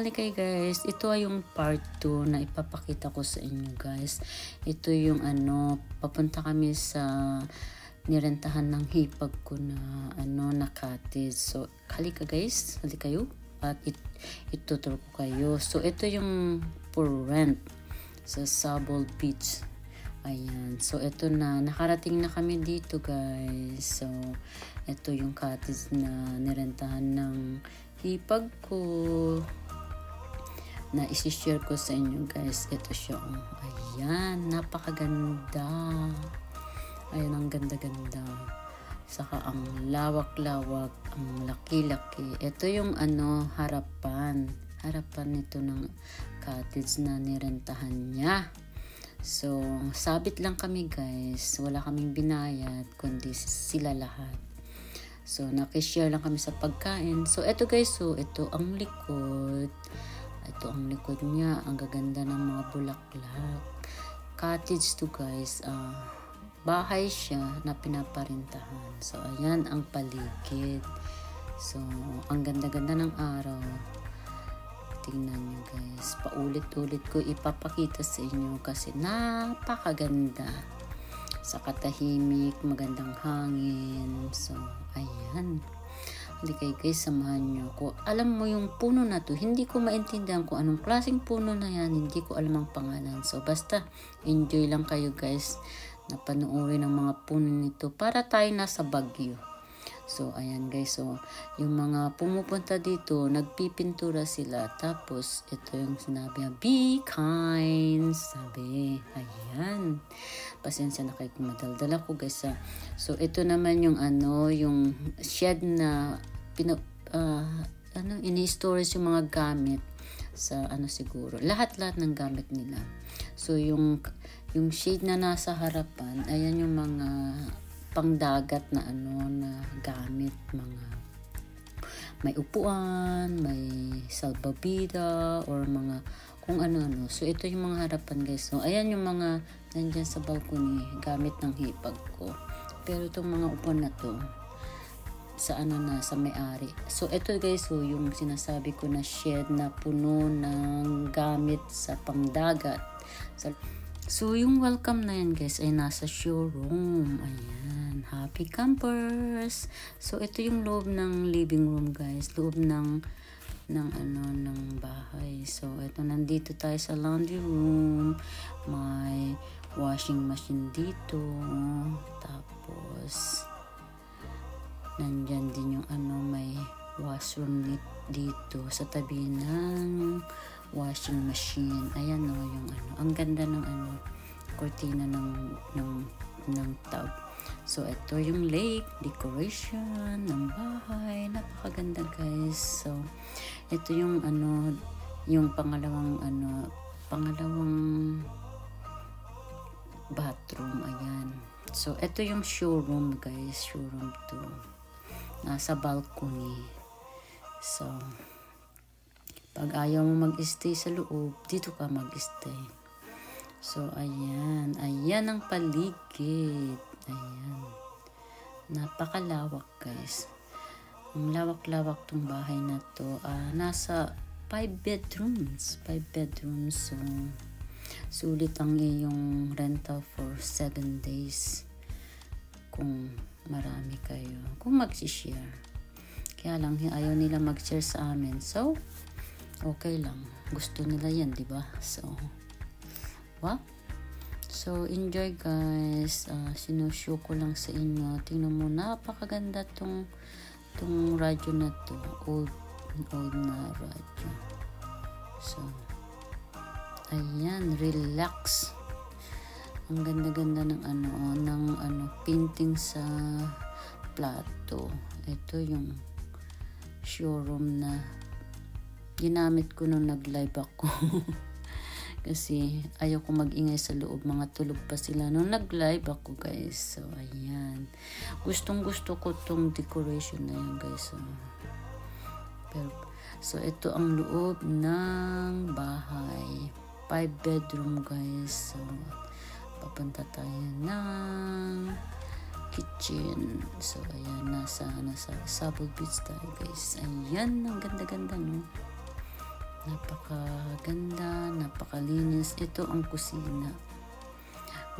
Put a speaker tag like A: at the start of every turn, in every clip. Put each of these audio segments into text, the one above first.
A: Halikay guys, ito ay yung part 2 na ipapakita ko sa inyo guys. Ito yung papunta kami sa nirentahan ng hipag ko na na cottage. So halika guys, halika kayo at ituturo ko kayo. So ito yung for rent sa Sabol Beach. Ayan, so ito na, nakarating na kami dito guys. So ito yung cottage na nirentahan ng hipag ko na isi-share ko sa inyo guys. Ito siya, ayan, napakaganda. Ayan, ang ganda-ganda, saka ang lawak-lawak, ang laki-laki. Ito yung harapan nito ng cottage na nirentahan niya. So sabit lang kami guys, wala kaming binayad kundi sila lahat. So nakishare lang kami sa pagkain. So ito guys, so ito ang likod. Ito ang likod niya, ang gaganda ng mga bulaklak. Cottage to guys, bahay siya na pinaparintahan. So ayan ang paligid. So ang ganda-ganda ng araw. Tingnan nyo guys, paulit-ulit ko ipapakita sa inyo kasi napakaganda. Sa katahimik, magandang hangin. So ayan, halika guys, samahan nyo ko. Alam mo yung puno na to, hindi ko maintindihan kung anong klaseng puno na yan, hindi ko alam ang pangalan. So basta enjoy lang kayo guys na panuorin ng mga puno nito para tayo nasa Baguio. So ayan guys, so yung mga pumupunta dito, nagpipintura sila. Tapos ito yung sinabi niya, be kind, sabi. Ayan, pasensya na kayo kung madaldala ko guys. So ito naman yung yung shed na ini-storage yung mga gamit sa siguro. Lahat-lahat ng gamit nila. So yung shade na nasa harapan, ayan yung mga pangdagat na na gamit, mga may upuan, may salbabida or mga kung ano-ano. So ito yung mga harapan guys. So ayan yung mga nandyan sa balcony gamit ng hipag ko. Pero itong mga upuan na to sa sa may-ari. So ito guys, so yung sinasabi ko na shed na puno ng gamit sa pangdagat. So yung welcome na yan guys ay nasa showroom. Ayan, happy campers. So ito yung loob ng living room guys, loob ng bahay. So ito, nandito tayo sa laundry room. May washing machine dito. Tapos nandyan din yung may washroom dito sa tabi ng washing machine. Ayan yung ang ganda ng cortina ng tub. So ito yung lake decoration ng bahay, napakaganda guys. So ito yung yung pangalawang bathroom. Ayan, so ito yung showroom guys, showroom 2, nasa balcony. So pag ayaw mo mag-stay sa loob, dito ka mag-stay. So ayan ang paligid. Ayan, napakalawak guys. Ang lawak-lawak tong bahay na to. Nasa 5 bedrooms. So sulit ang iyong rental for 7 days kung marami kayo, kung mag-share. Kaya lang ayaw nila mag-share sa amin. So okay lang, gusto nila yan, di ba? So so enjoy guys. Sinushow ko lang sa inyo. Tingnan mo, napakaganda tong radyo na to, old na radyo. So ayan, relax. Ang ganda-ganda ng painting sa plato. Ito yung showroom na ginamit ko nung nag-live ako. Kasi ayaw ko mag-ingay sa loob, mga tulog pa sila nung nag-live ako guys. So ayan, gustong gusto ko tong decoration na yan guys. So ito ang loob ng bahay, 5 bedroom guys. So papunta tayo ng kitchen. So ayan, nasa Sabol Beach tayo guys. Ayan, ang ganda-ganda no. Napakaganda, napakalinis. Ito ang kusina.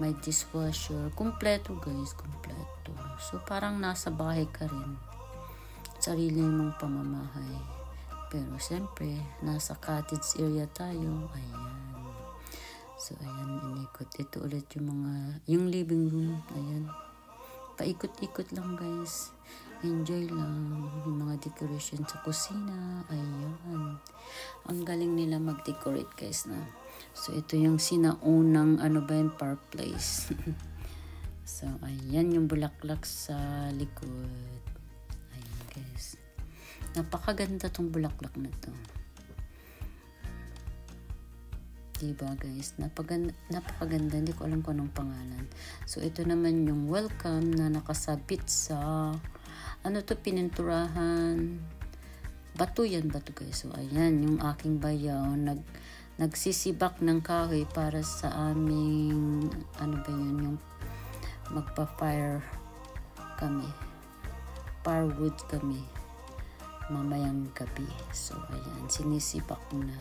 A: May dishwasher. Kumpleto guys, kumpleto. So parang nasa bahay ka rin. Sarili mong pamamahay. Pero siyempre, nasa cottage area tayo. Ayan. So ayan, inikot. Ito ulit yung living room. Ayan. Paikot-ikot lang guys. Enjoy lang yung mga decoration sa kusina. Ayan. Ang galing nila mag-decorate guys na. So ito yung sinaunang fireplace. So ayan yung bulaklak sa likod. Ayan guys. Napakaganda tong bulaklak na to. Diba guys? Napakaganda. Hindi ko alam kung anong pangalan. So ito naman yung welcome na nakasabit sa pininturahan. Bato guys. So ayan yung aking bayaw nagsisibak ng kahoy para sa aming yung magpa-fire kami. Firewood kami mamayang gabi. So ayan, sinisibak na.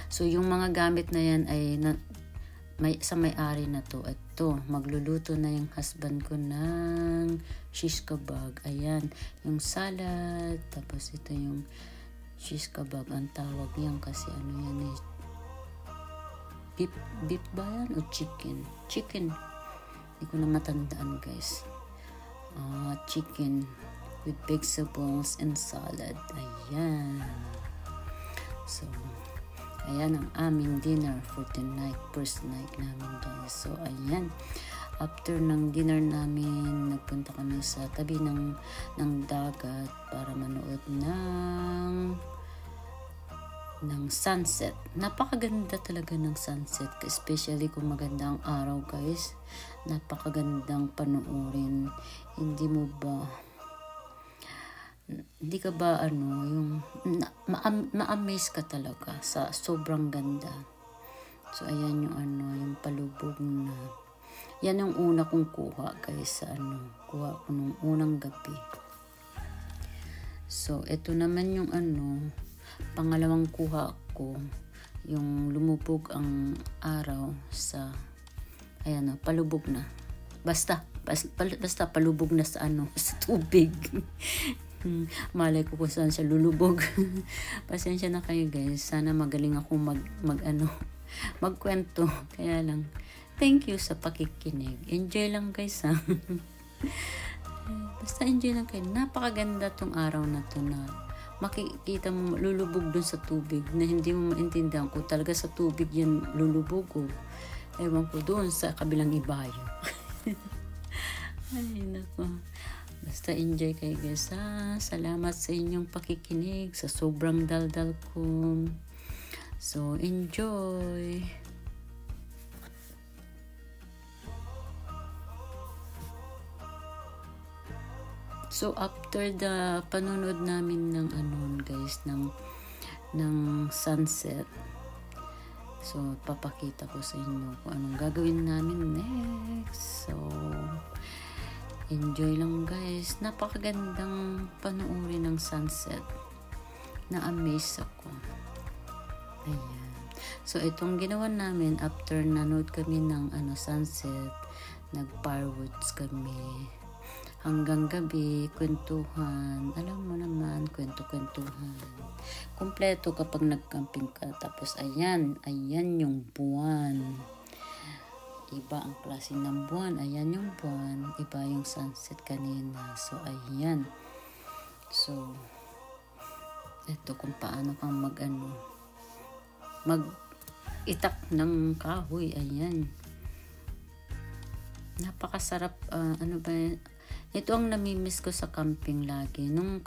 A: So yung mga gamit na yan ay sa may-ari na to. Ito, magluluto na yung husband ko ng shish kebab. Ayan, yung salad, tapos ito yung shish kebab ang tawag yan kasi yan eh. Beef ba yan o chicken? Chicken. Hindi ko na matandaan guys. Chicken with vegetables and salad. Ayan. So, ayan ang aming dinner for tonight. First night namin guys. So, ayan. After ng dinner namin, nagpunta kami sa tabi ng dagat para manood ng sunset. Napakaganda talaga ng sunset. Especially kung maganda ang araw guys. Napakagandang panoorin. Hindi ka ba yung ma-amaze ka talaga sa sobrang ganda. So ayan yung palubog na. Yan yung una kong kuha guys sa kuha ko nung unang gabi. So ito naman yung pangalawang kuha ko, yung lumubog ang araw sa palubog na. Basta palubog na sa sa tubig. Malay ko kung saan siya lulubog. Pasensya na kayo guys. Sana magaling ako magkwento. Kaya lang, thank you sa pakikinig. Enjoy lang guys ha. Basta enjoy lang kayo. Napakaganda tong araw na to na makikita mo lulubog dun sa tubig na hindi mo maintindihan kung talaga sa tubig yan lulubog o ewan ko doon sa kabilang ibayo. Ay nako. Basta enjoy kayo guys ha. Salamat sa inyong pakikinig sa sobrang daldal ko. So enjoy. So after the panonood namin ng guys ng sunset. So papakita ko sa inyo kung anong gagawin namin next. So enjoy lang guys. Napakagandang panoorin ng sunset. Na-amaze ako. Ayan. So itong ginawa namin after nanood kami ng sunset, nag-firewoods kami. Hanggang gabi, kwentuhan. Alam mo naman, kwentuhan. Kompleto kapag nag-camping ka. Tapos ayan yung buwan. Iba ang klase ng buwan. Ayan yung buwan. Iba yung sunset kanina. So, ayan. So, ito kung paano kang mag-itak ng kahoy. Ayan. Napakasarap. Ito ang namimiss ko sa camping lagi. Nung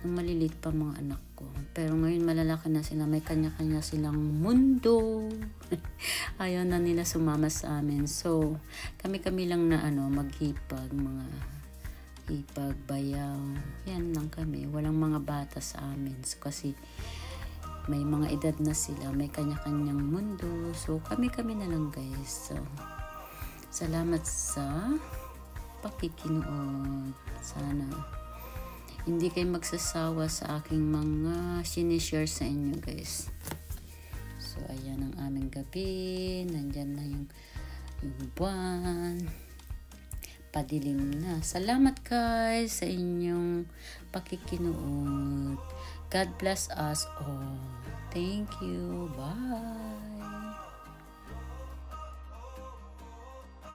A: malilit pa mga anak ko. Pero ngayon malalaki na sila. May kanya-kanya silang mundo. Ayaw na nila sumama sa amin. So, kami lang na maghipag, mga hipag, bayaw. Yan lang kami. Walang mga bata sa amin. So, kasi may mga edad na sila. May kanya-kanyang mundo. So, kami na lang guys. So, salamat sa pakikinood. Sana hindi kayo magsasawa sa aking mga sinishare sa inyo, guys. So, ayan ang aming gabi. Nandyan na yung buwan. Padilim na. Salamat, guys, sa inyong pakikinood. God bless us all. Thank you. Bye.